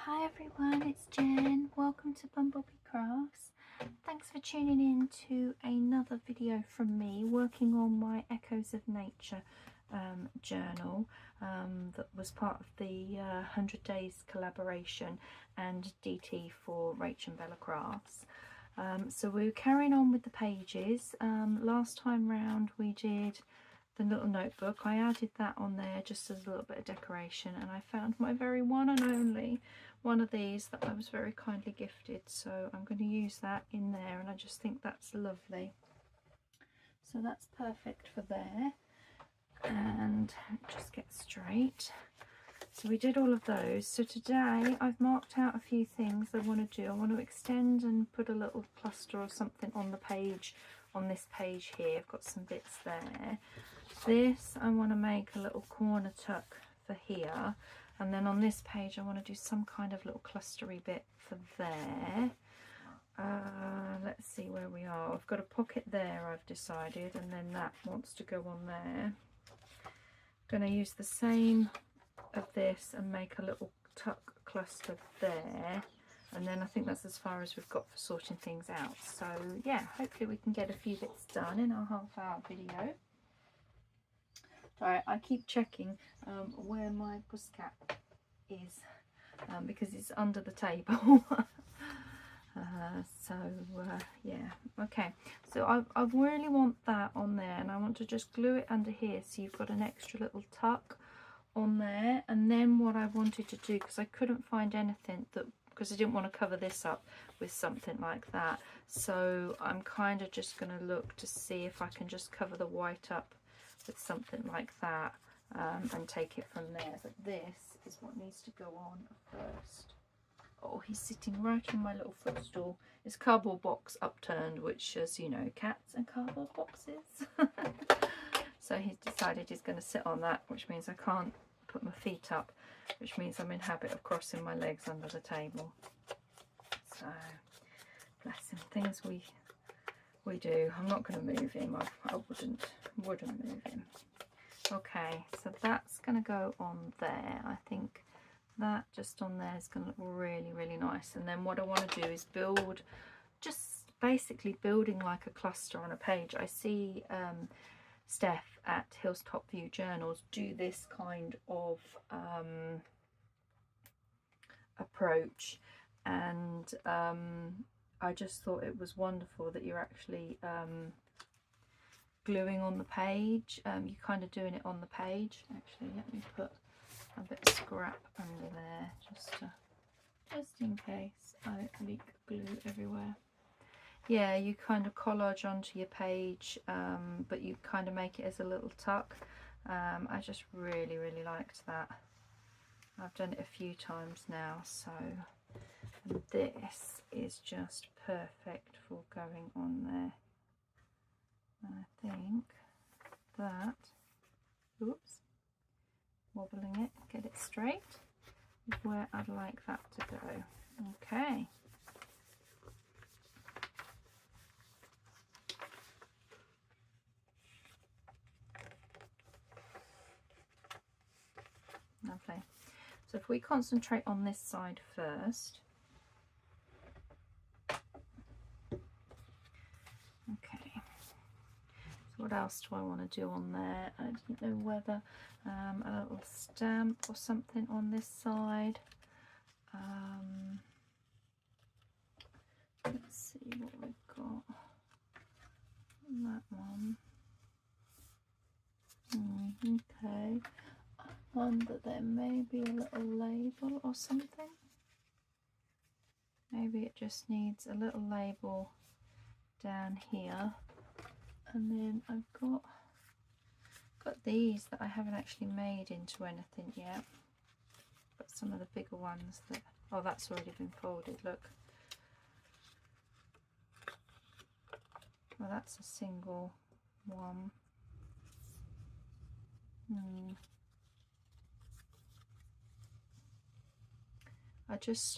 Hi everyone, it's Jen. Welcome to BumbleBeeCrafts. Thanks for tuning in to another video from me working on my Echoes of Nature journal that was part of the 100 Days collaboration and DT for Rach and Bella Crafts. So we're carrying on with the pages. Last time round we did the little notebook. I added that on there just as a little bit of decoration, and I found my very one and only one of these that I was very kindly gifted, so I'm going to use that in there, and I just think that's lovely. So that's perfect for there. And just get straight. So we did all of those. So today I've marked out a few things I want to do. I want to extend and put a little cluster or something on the page, on this page here. I've got some bits there. This I want to make a little corner tuck for here, and then on this page I want to do some kind of little clustery bit for there. Let's see where we are. I've got a pocket there, I've decided, and then that wants to go on there. I'm going to use the same of this and make a little tuck cluster there, and then I think that's as far as we've got for sorting things out. So yeah, hopefully we can get a few bits done in our half-hour video. Sorry, I keep checking where my pussycat is because it's under the table. Yeah, okay, so I really want that on there, and I want to just glue it under here so you've got an extra little tuck on there. And then what I wanted to do, because I couldn't find anything that, because I didn't want to cover this up with something like that, so I'm kind of just going to look to see if I can just cover the white up with something like that and take it from there. But this is what needs to go on first. Oh, he's sitting right on my little footstool. His cardboard box upturned, which, as you know, cats and cardboard boxes. So he's decided he's going to sit on that, which means I can't put my feet up, which means I'm in habit of crossing my legs under the table. So bless him, things we do. I'm not going to move him. I wouldn't move him. Okay, so that's going to go on there. I think that just on there is going to look really, really nice. And then what I want to do is build, just basically building like a cluster on a page. I see Steph at Hilltop View Journals do this kind of approach, and I just thought it was wonderful that you're actually gluing on the page. You're kind of doing it on the page. Actually, let me put a bit of scrap under there just in case I leak glue everywhere. Yeah, you kind of collage onto your page, but you kind of make it as a little tuck. I just really, really liked that. I've done it a few times now, so this is just perfect for going on there. And I think that, oops, wobbling it, get it straight, is where I'd like that to go. Okay. Lovely. So if we concentrate on this side first. Okay. So what else do I want to do on there? I didn't know whether a little stamp or something on this side. Let's see what we've got on that one. Okay. I wonder there may be a little label or something. Maybe it just needs a little label down here. And then I've got these that I haven't actually made into anything yet. But some of the bigger ones that, oh, that's already been folded, look. Well, that's a single one.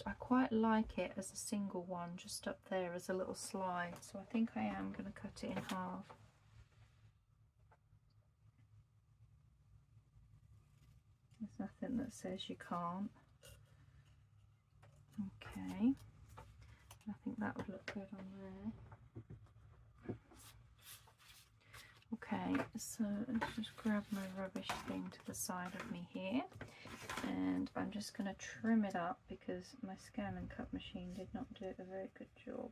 I quite like it as a single one, just up there as a little slide. So I think I am going to cut it in half. There's nothing that says you can't. Okay, I think that would look good on there. Okay, so let's just grab my rubbish thing to the side of me here, and I'm just going to trim it up because my scan and cut machine did not do a very good job.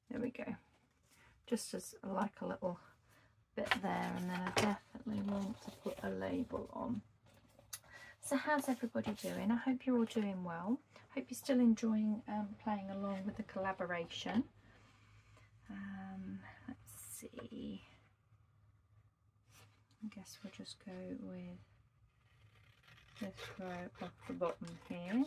There we go, just as like a little bit there, and then I definitely want to put a label on. So how's everybody doing? I hope you're all doing well. Hope you're still enjoying playing along with the collaboration. Let's see. I guess we'll just go with this row off the bottom here.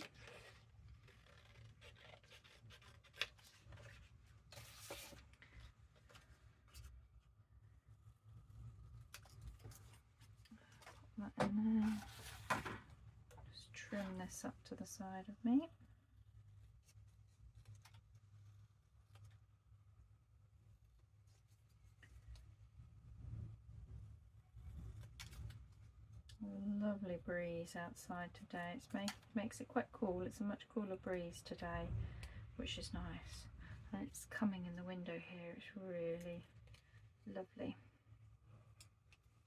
Put that in there. Just trim this up to the side of me. Lovely breeze outside today. It makes it quite cool. It's a much cooler breeze today, which is nice. And it's coming in the window here. It's really lovely.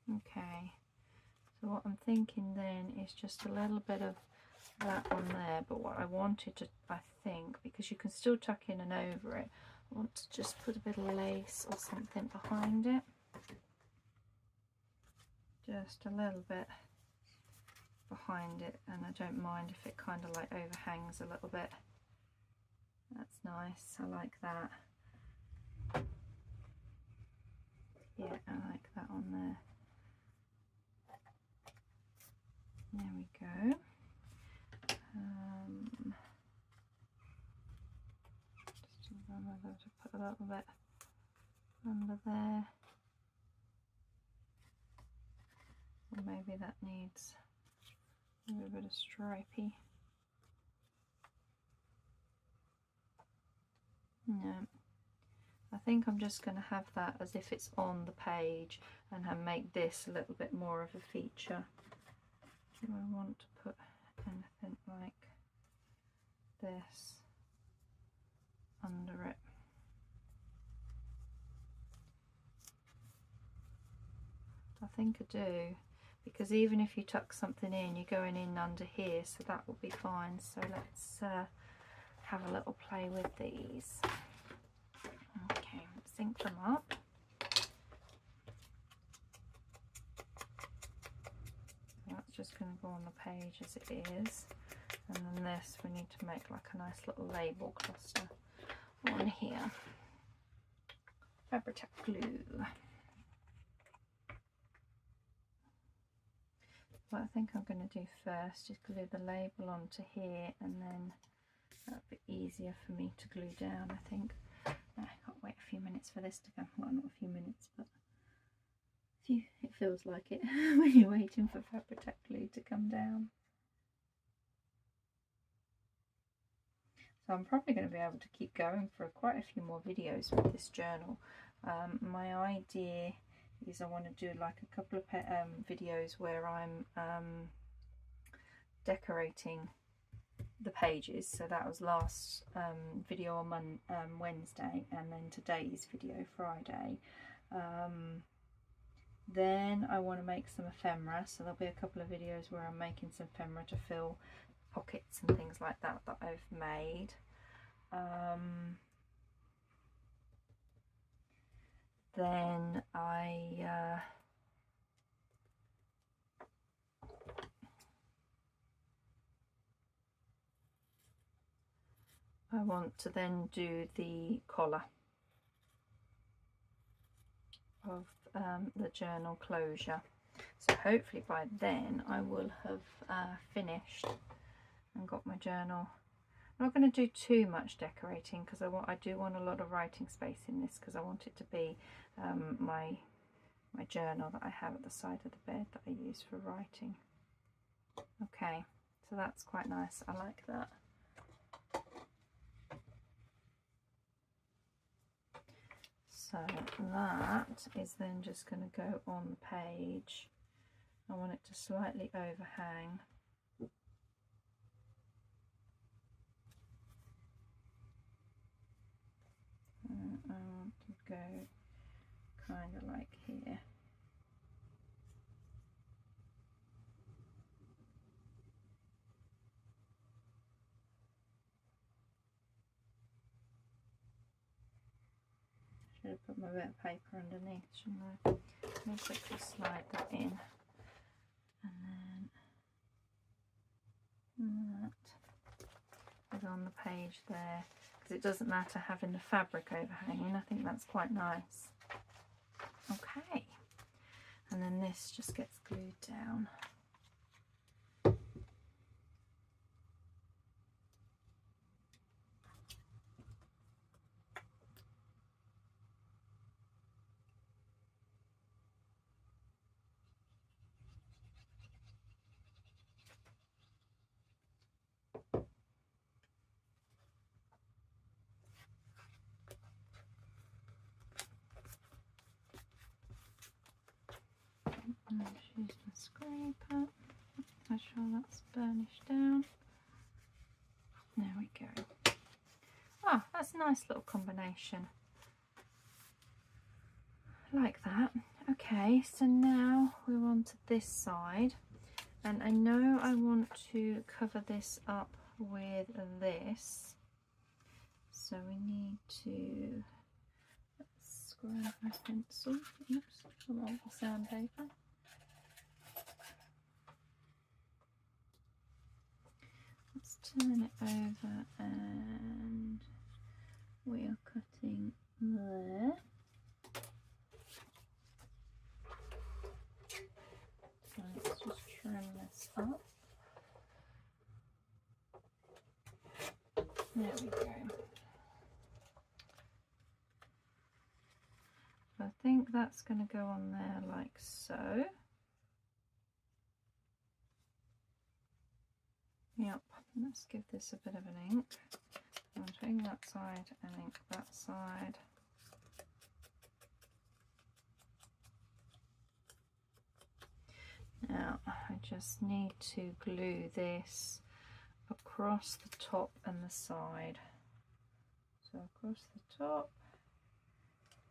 Okay, so what I'm thinking then is just a little bit of that on there, but what I wanted to, I think, because you can still tuck in and over it, I want to just put a bit of lace or something behind it. Just a little bit behind it, and I don't mind if it kind of like overhangs a little bit. That's nice, I like that. Yeah, I like that on there. There we go. Just remember to put a little bit under there. Or maybe that needs a little bit of stripey. No, I think I'm just going to have that as if it's on the page and make this a little bit more of a feature. Do I want to put anything like this under it? I think I do, because even if you tuck something in, you're going in under here, so that will be fine. So let's have a little play with these. Okay, sync them up. That's just going to go on the page as it is, and then this we need to make like a nice little label cluster on here. Fabri-Tac glue. What I think I'm going to do first is glue the label onto here, and then that'll be easier for me to glue down, I think. I can't wait a few minutes for this to come. Well, not a few minutes, but it feels like it when you're waiting for Fabri-Tac glue to come down. So I'm probably going to be able to keep going for quite a few more videos with this journal. My idea is I want to do like a couple of videos where I'm decorating the pages. So that was last video on Wednesday, and then today's video Friday. Then I want to make some ephemera, so there'll be a couple of videos where I'm making some ephemera to fill pockets and things like that I've made. Then I want to then do the collar of the journal closure. So hopefully by then I will have finished and got my journal. I'm not going to do too much decorating because I do want a lot of writing space in this, because I want it to be my journal that I have at the side of the bed that I use for writing. Okay, so that's quite nice. I like that. So that is then just going to go on the page. I want it to slightly overhang. I want to go kind of like here. Should have put my bit of paper underneath, shouldn't I? Let me quickly slide that in. And then that is on the page there. Because it doesn't matter having the fabric overhanging. I think that's quite nice. Okay. And then this just gets glued down. And just use my scraper. Make sure that's burnished down. There we go. Ah, that's a nice little combination. Like that. Okay, so now we're on to this side. And I know I want to cover this up with this. So we need to grab my pencil. Oops, come on, the sandpaper. Let's turn it over and we are cutting there. So let's just trim this up. There we go. I think that's going to go on there like so. Yep, let's give this a bit of an ink. I'm doing that side and ink that side. Now I just need to glue this across the top and the side. So across the top,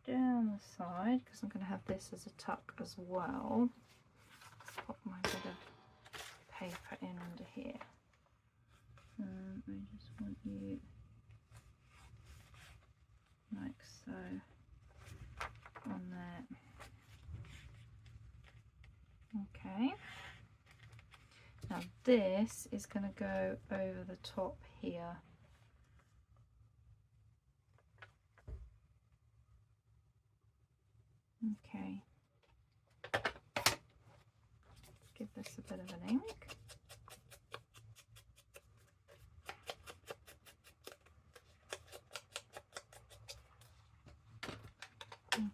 down the side, because I'm going to have this as a tuck as well. Let's pop my bit of paper in under here. I just want you like so on there. Okay. Now this is going to go over the top here. Okay. Let's give this a bit of an ink.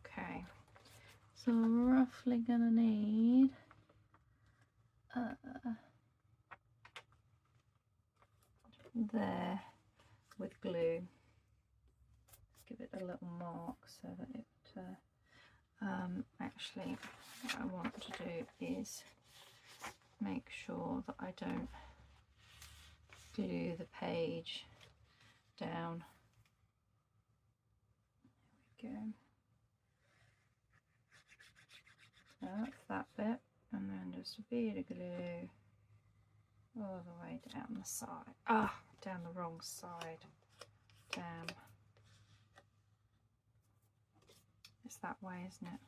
Okay, so I'm roughly gonna need there with glue. Let's give it a little mark so that it actually what I want to do is make sure that I don't glue the page down. There we go. So that's that bit, and then just a bit of glue all the way down the side. Ah, down the wrong side. Damn. It's that way, isn't it?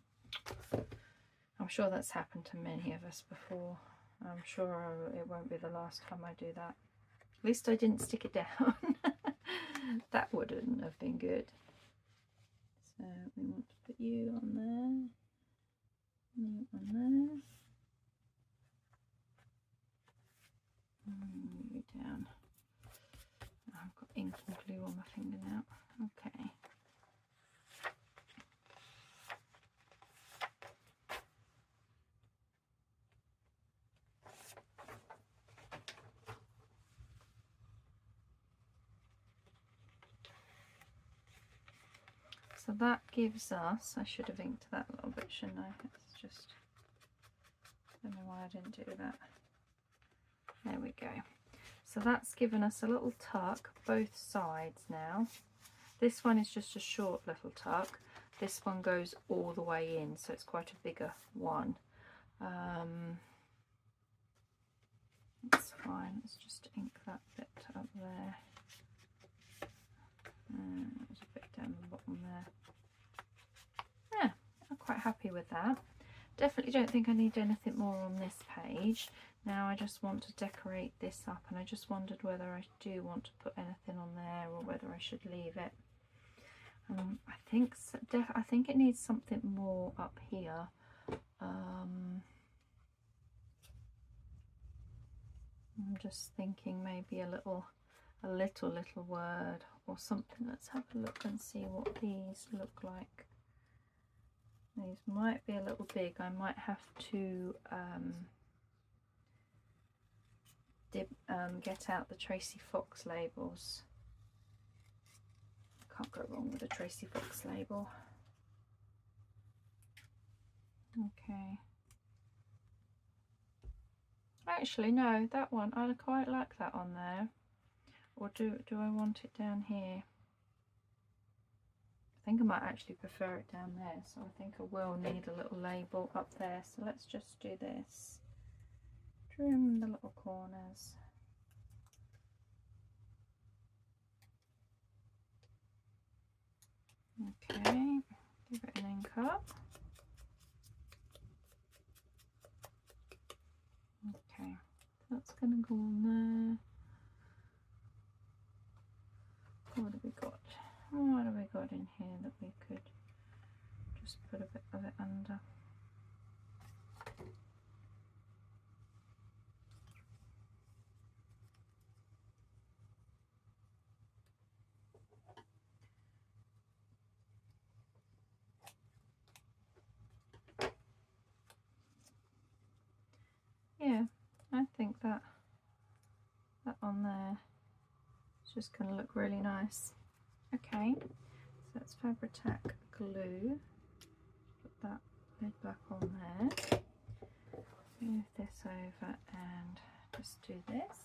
I'm sure that's happened to many of us before. I'm sure it won't be the last time I do that. At least I didn't stick it down. That wouldn't have been good. So we want to put you on there. You on there. And you down. I've got ink and glue on my finger now. Okay. So that gives us, I should have inked that a little bit, shouldn't I? It's just, I don't know why I didn't do that. There we go. So that's given us a little tuck both sides now. This one is just a short little tuck. This one goes all the way in, so it's quite a bigger one. That's fine. Let's just ink that bit up there. There's a bit down the bottom there. Yeah, I'm quite happy with that. Definitely don't think I need anything more on this page. Now I just want to decorate this up, and I just wondered whether I do want to put anything on there or whether I should leave it. I think it needs something more up here. I'm just thinking maybe a little word or something. Let's have a look and see what these look like. These might be a little big. I might have to get out the Tracy Fox labels. Can't go wrong with a Tracy Fox label. Okay. Actually, no, that one, I quite like that on there. Or do I want it down here? I think I might actually prefer it down there, so I think I will need a little label up there. So let's just do this. Trim the little corners. Okay, give it an ink up. Okay, that's going to go on there. What have we got? What have we got in here that we could just put a bit of it under? Yeah, I think that on there is just going to look really nice. Okay, so let's Fabri-Tac glue. Put that lid back on there. Move this over and just do this.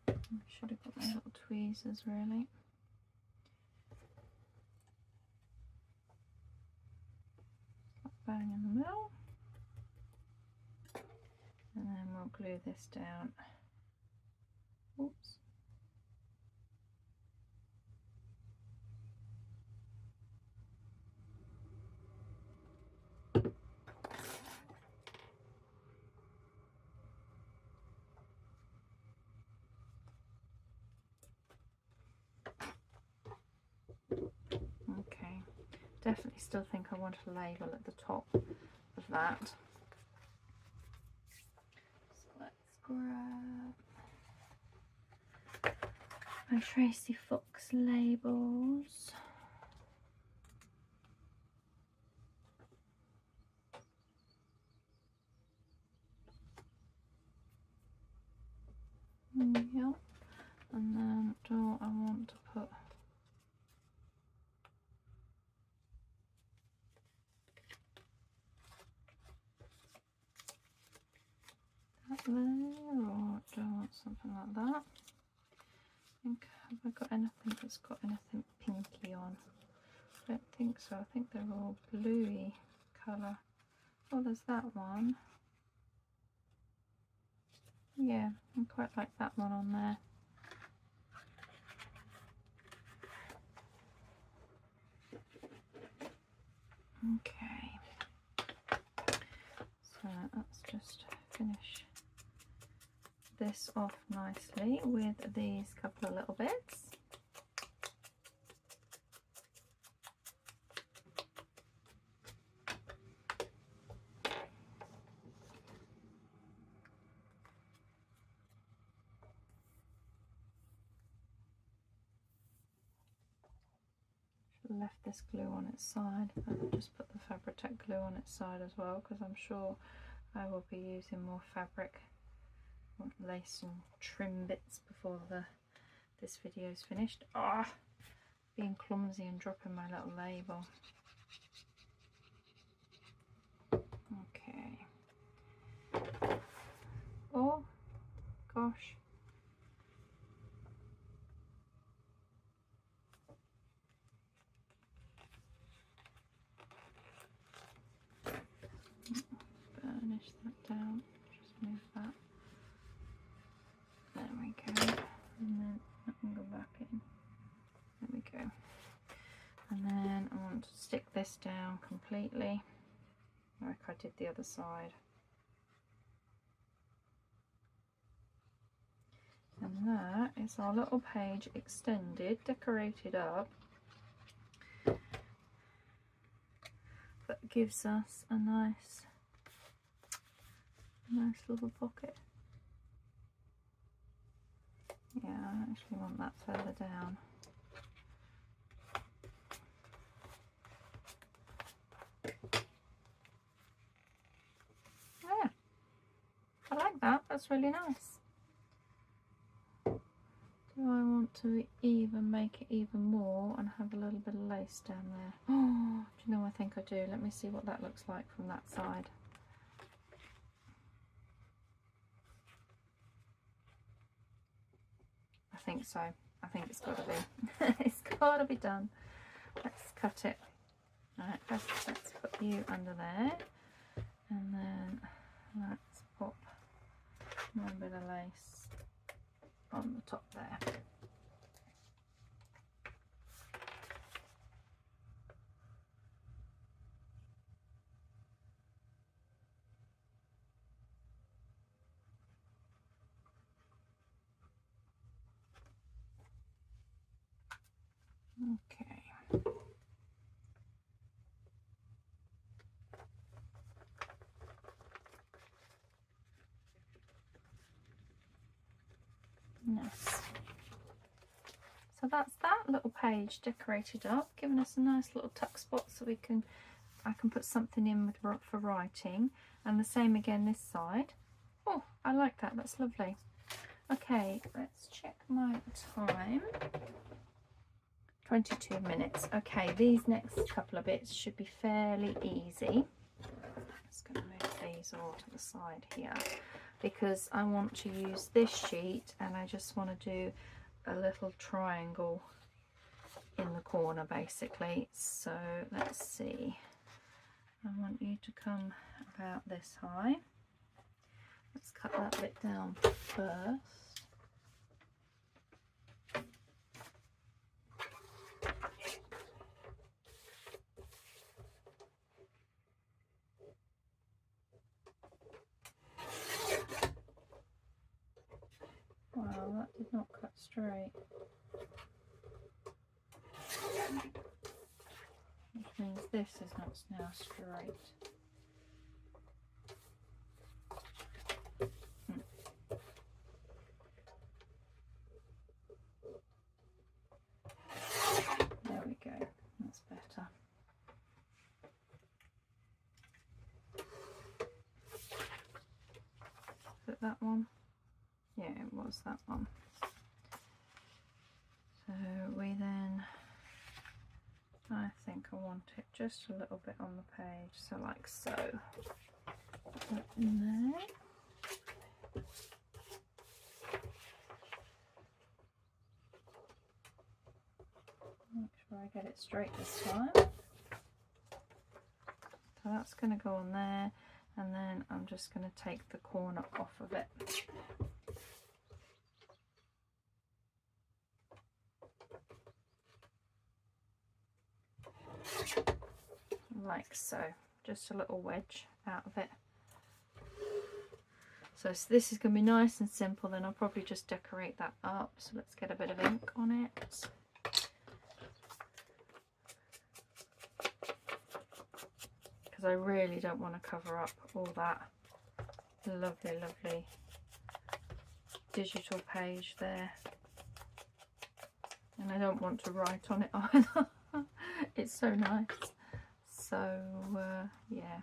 I should have got my little tweezers really. Bang in the middle. And then we'll glue this down. Oops. Okay, definitely still think I want a label at the top of that. So let's grab my Tracy Fox labels. Yep, and then do I want to put that there, or do I want something like that? I think, have I got anything that's got anything pinky on? I don't think so. I think they're all bluey colour. Oh, there's that one. Yeah, I quite like that one on there. Okay, so let's just finish this off nicely with these couple of little bits. Left this glue on its side, but I'll just put the Fabri-Tac glue on its side as well, because I'm sure I will be using more fabric, lace and trim bits before this video is finished. Ah, being clumsy and dropping my little label. Okay. Oh gosh. Burnish that down. Just move that. There we go. And then I can go back in. There we go. And then I want to stick this down completely, like I did the other side. And that is our little page extended, decorated up. That gives us a nice little pocket. Yeah, I actually want that further down. Yeah, I like that. That's really nice. Do I want to even make it even more and have a little bit of lace down there? Oh, do you know, I think I do. Let me see what that looks like from that side. I think so. I think it's got to be. It's got to be done. Let's cut it. Right, let's put you under there, and then let's pop one bit of lace on the top there. Okay. Nice. So that's that little page decorated up, giving us a nice little tuck spot so I can put something in with for writing, and the same again this side. Oh, I like that. That's lovely. Okay, let's check my time. 22 minutes. Okay, these next couple of bits should be fairly easy. I'm just going to move these all to the side here because I want to use this sheet, and I just want to do a little triangle in the corner basically. So let's see. I want you to come about this high. Let's cut that bit down first. Wow, that did not cut straight. Which means this is not now straight. There we go, that's better. Is it that one? Yeah, it was that one. So we then, I think I want it just a little bit on the page, so like so. Put that in there. Make sure I get it straight this time. So that's going to go on there, and then I'm just going to take the corner off of it. Like so, just a little wedge out of it. So this is going to be nice and simple, then I'll probably just decorate that up. So let's get a bit of ink on it. Because I really don't want to cover up all that lovely, lovely digital page there. And I don't want to write on it either. It's so nice. So yeah,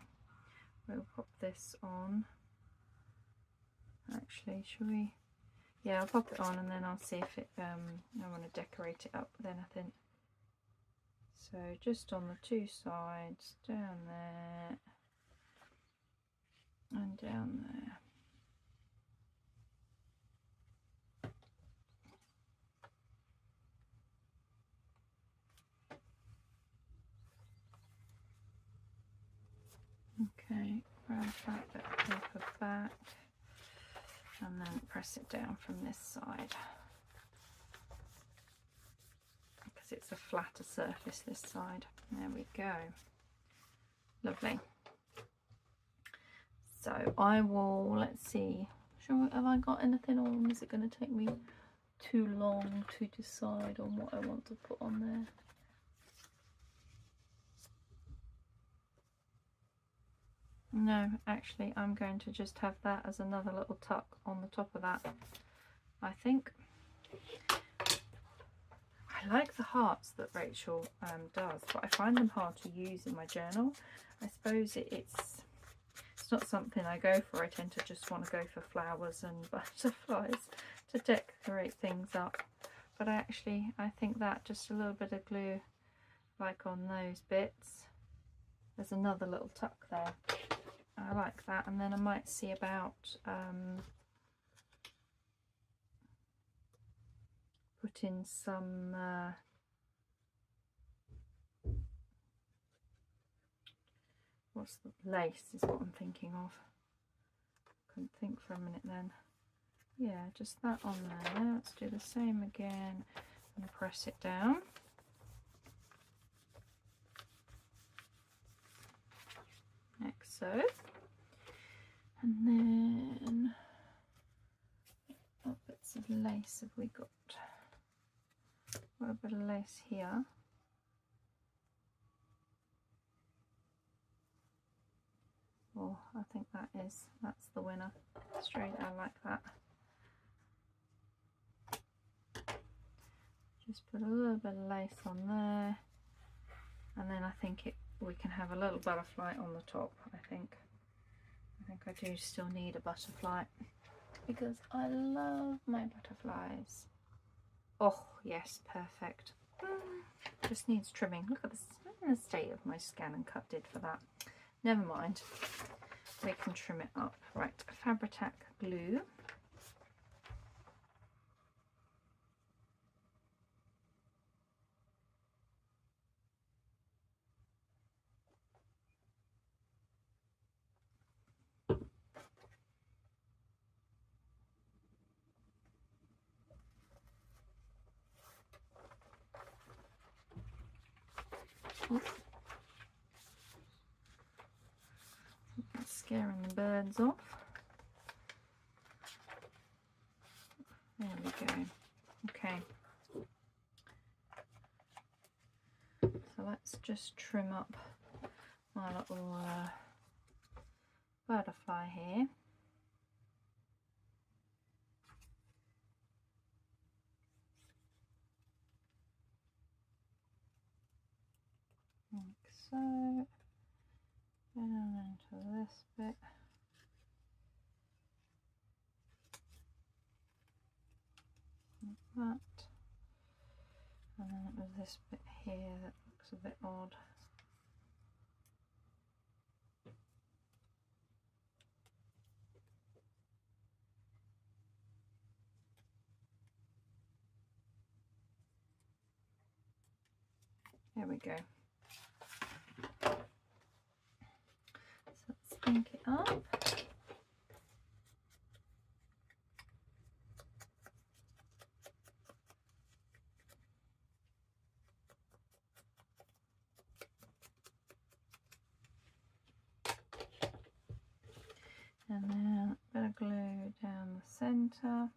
we'll pop this on. Actually, shall we? Yeah, I'll pop it on and then I'll see if it, I want to decorate it up with anything. So just on the two sides, down there and down there. Okay, grab that bit of paper back and then press it down from this side, because it's a flatter surface this side. There we go. Lovely. So I will, let's see, have I got anything on? Is it going to take me too long to decide on what I want to put on there? No, actually I'm going to just have that as another little tuck on the top of that, I think. I like the hearts that Rachel does, but I find them hard to use in my journal. I suppose it's not something I go for. I tend to just want to go for flowers and butterflies to decorate things up. But I think that just a little bit of glue, like on those bits, there's another little tuck there. I like that. And then I might see about putting some what's the lace is what I'm thinking of. Couldn't think for a minute then. Yeah, just that on there. Let's do the same again and press it down. Like so. And then what bits of lace have we got? Got a bit of lace here. Oh, I think that's the winner. Straight, I like that. Just put a little bit of lace on there, and then I think we can have a little butterfly on the top. I think I do still need a butterfly because I love my butterflies. Oh yes, perfect. Just needs trimming. Look at the state of my scan and cut did for that. Never mind, we can trim it up. Right, Fabri-Tac glue. That's scaring the birds off. There we go. Okay. So let's just trim up my little butterfly here. Like so. Down into this bit. Like that. And then it was this bit here that looks a bit odd. There we go. So let's ink it up. And then a bit of glue down the centre,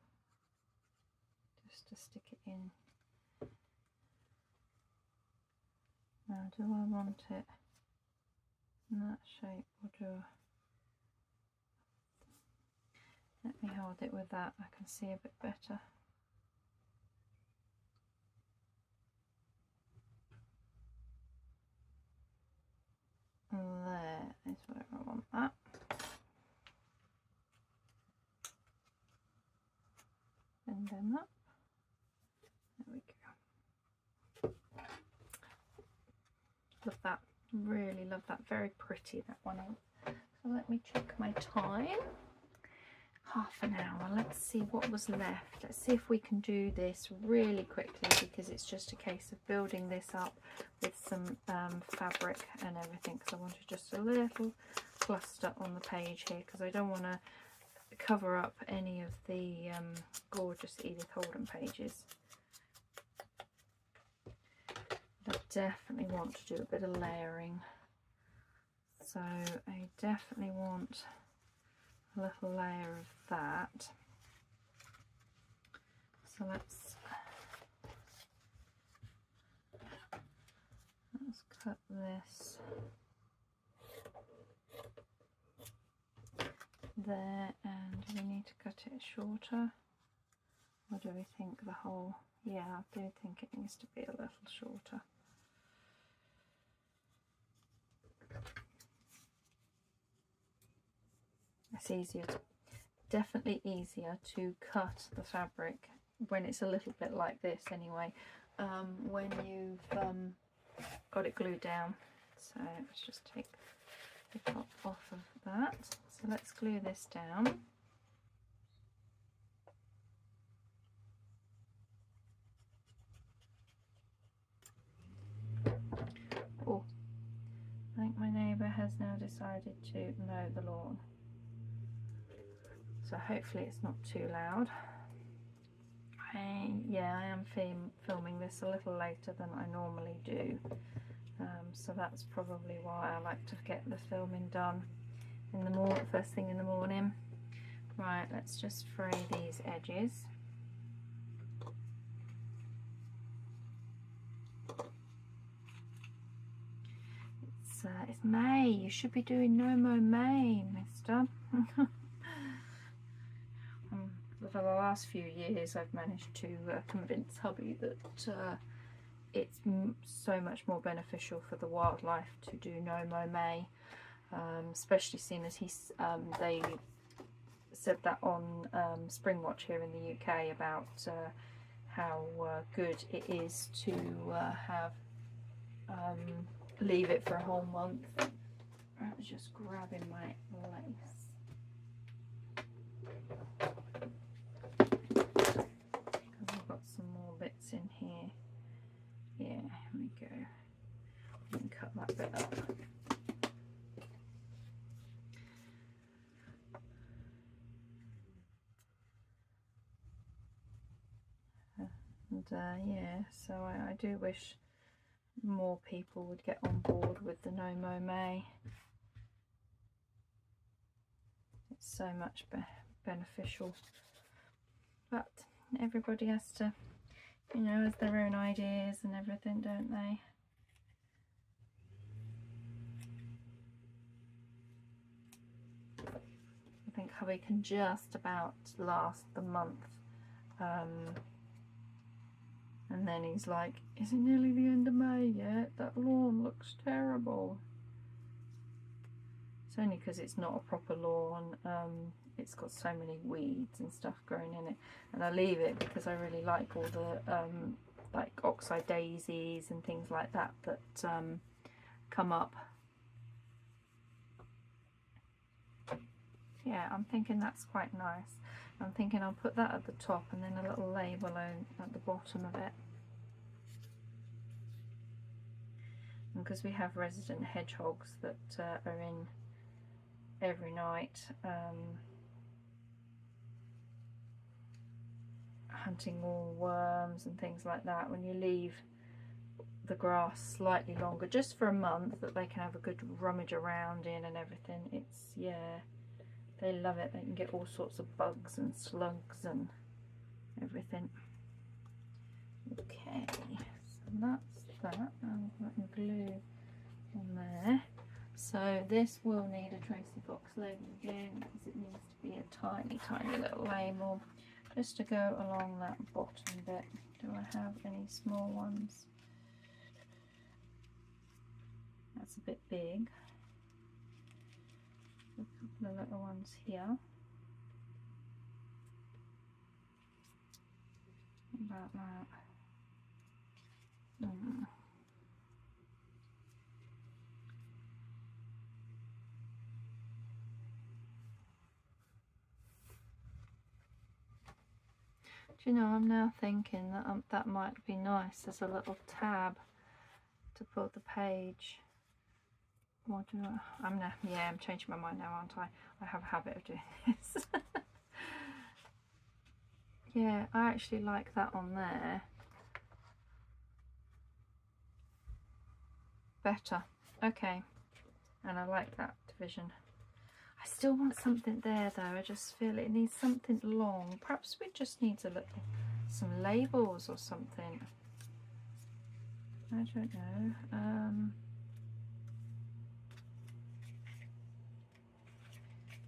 just to stick it in. Now, do I want it in that shape, or do I... Let me hold it with that, I can see a bit better. There is where I want that. them up. There we go. Love that. Really love that. Very pretty, that one. So let me check my time. Half an hour. Let's see what was left. Let's see if we can do this really quickly, because it's just a case of building this up with some fabric and everything, because I wanted just a little cluster on the page here, because I don't want to cover up any of the gorgeous Edith Holden pages. I definitely want to do a bit of layering, so I definitely want a little layer of that. So let's cut this there, and we need to cut it shorter. Or do we think the whole, yeah, I do think it needs to be a little shorter. It's easier to, definitely easier to cut the fabric when it's a little bit like this anyway, when you've got it glued down. So let's just take the top off of that. So let's glue this down. Oh, I think my neighbour has now decided to mow the lawn. So hopefully it's not too loud. Yeah, I am filming this a little later than I normally do. So that's probably why I like to get the filming done in the morning, first thing in the morning. Right, let's just fray these edges. It's May. You should be doing no more May, mister. For the last few years I've managed to convince hubby that it's so much more beneficial for the wildlife to do no more May, especially seeing as they said that on Spring Watch here in the UK about how good it is to have leave it for a whole month. I was just grabbing my lace. I've got some more bits in here. Yeah, here we go. We can cut that bit up. And yeah, so I do wish more people would get on board with the No Mow May. It's so much beneficial, but everybody has to, you know, has their own ideas and everything, don't they? I think hubby can just about last the month, and then he's like, is it nearly the end of May yet? That lawn looks terrible. It's only because it's not a proper lawn. It's got so many weeds and stuff growing in it, and I leave it because I really like all the like oxeye daisies and things like that that come up. Yeah, I'm thinking that's quite nice. I'm thinking I'll put that at the top and then a little label at the bottom of it. And because we have resident hedgehogs that are in every night, hunting all worms and things like that, when you leave the grass slightly longer, just for a month, that they can have a good rummage around in and everything, it's, yeah, they love it. They can get all sorts of bugs and slugs and everything. Okay, so that's that. I'm putting glue on there. So this will need a Tracy Fox label again, because it needs to be a tiny, tiny little label just to go along that bottom bit. Do I have any small ones? That's a bit big. A couple of little ones here. about that. Do you know, I'm now thinking that that might be nice as a little tab to put the page. What do I'm now? Yeah, I'm changing my mind now, aren't I? I have a habit of doing this. Yeah, I actually like that on there better. Okay, and I like that division. I still want something there though. I just feel it needs something long. Perhaps we just need some labels or something. I don't know.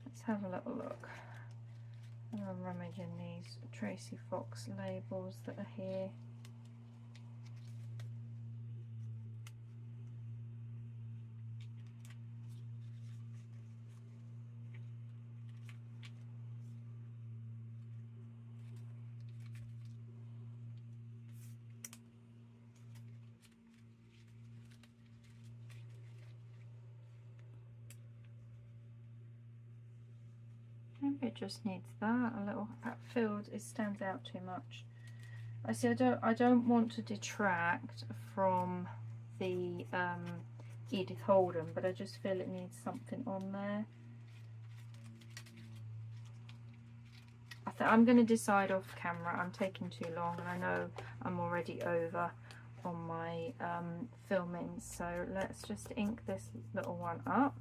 Let's have a little look. I'm rummaging these Tracy Fox labels that are here. Maybe it just needs that a little. That field stands out too much. I see. I don't want to detract from the Edith Holden, but I just feel it needs something on there. I'm going to decide off camera. I'm taking too long, and I know I'm already over on my filming. So let's just ink this little one up.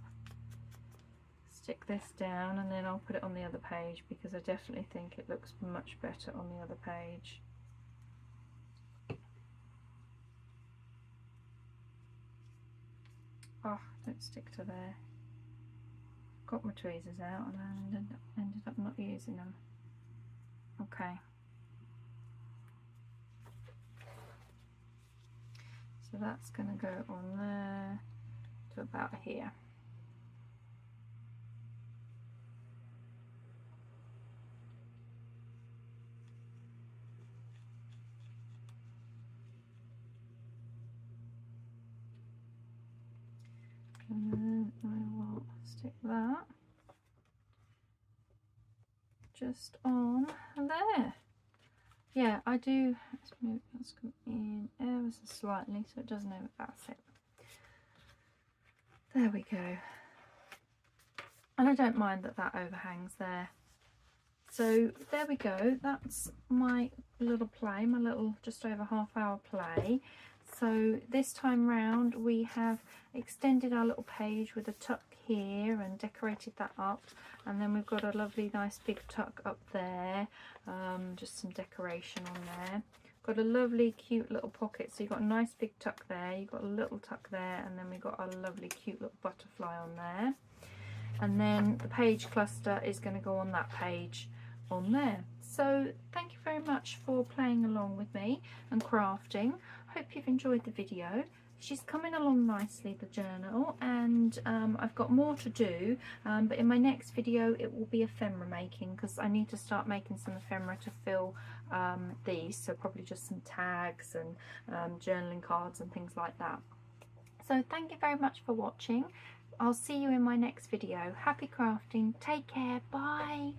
Stick this down, and then I'll put it on the other page because I definitely think it looks much better on the other page. Oh, don't stick to there. Got my tweezers out and I ended up not using them. Okay. So that's going to go on there to about here. And then I will stick that just on there. Yeah, I do. Let's move that's in ever so slightly so it doesn't over. That's it. There we go. And I don't mind that that overhangs there. So there we go. That's my little play, my little just over half-hour play. So this time round we have extended our little page with a tuck here and decorated that up, and then we've got a lovely nice big tuck up there, just some decoration on there. Got a lovely cute little pocket, so you've got a nice big tuck there, you've got a little tuck there, and then we've got a lovely cute little butterfly on there. And then the page cluster is going to go on that page on there. So thank you very much for playing along with me and crafting. Hope you've enjoyed the video. She's coming along nicely, the journal, and I've got more to do, but in my next video it will be ephemera making, because I need to start making some ephemera to fill these, so probably just some tags and journaling cards and things like that. So thank you very much for watching. I'll see you in my next video. Happy crafting. Take care. Bye.